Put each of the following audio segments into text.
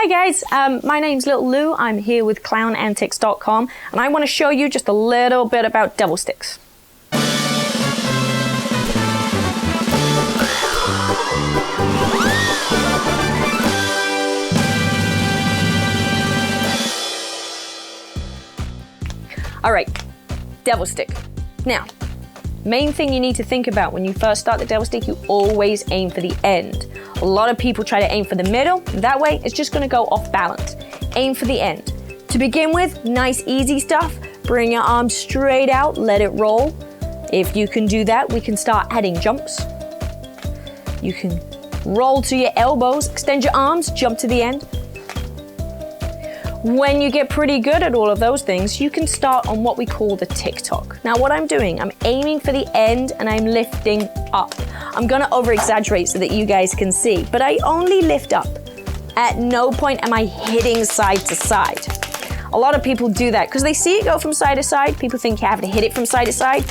Hi guys, my name's Little Lou. I'm here with ClownAntics.com and I want to show you just a little bit about devil sticks. Alright, devil stick. Now, main thing you need to think about when you first start the devil stick, you always aim for the end. A lot of people try to aim for the middle. That way, it's just gonna go off balance. Aim for the end. To begin with, nice easy stuff. Bring your arms straight out, let it roll. If you can do that, we can start adding jumps. You can roll to your elbows, extend your arms, jump to the end. When you get pretty good at all of those things, you can start on what we call the tick-tock. Now what I'm doing, I'm aiming for the end and I'm lifting up. I'm gonna over-exaggerate so that you guys can see, but I only lift up. At no point am I hitting side to side. A lot of people do that because they see it go from side to side. People think you have to hit it from side to side.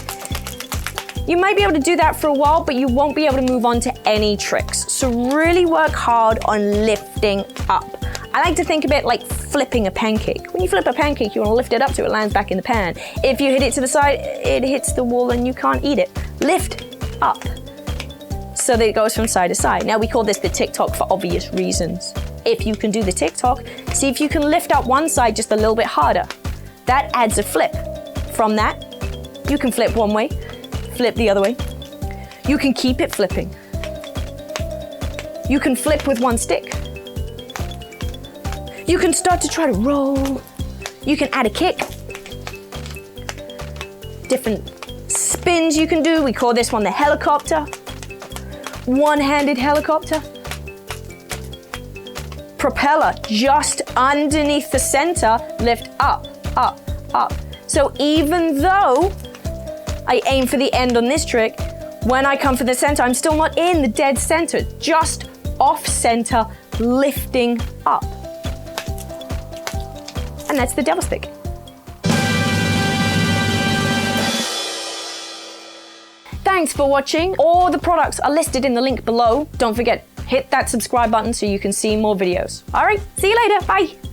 You might be able to do that for a while, but you won't be able to move on to any tricks. So really work hard on lifting up. I like to think of it like flipping a pancake. When you flip a pancake, you want to lift it up so it lands back in the pan. If you hit it to the side, it hits the wall and you can't eat it. Lift up so that it goes from side to side. Now we call this the tick-tock for obvious reasons. If you can do the tick-tock, see if you can lift up one side just a little bit harder. That adds a flip. From that, you can flip one way, flip the other way. You can keep it flipping. You can flip with one stick. You can start to try to roll. You can add a kick. Different spins you can do. We call this one the helicopter. One-handed helicopter. Propeller just underneath the center, lift up, up, up. So even though I aim for the end on this trick, when I come for the center, I'm still not in the dead center, just off center, lifting up. And that's the devil stick. Thanks for watching. All the products are listed in the link below. Don't forget, hit that subscribe button so you can see more videos. All right, see you later, bye.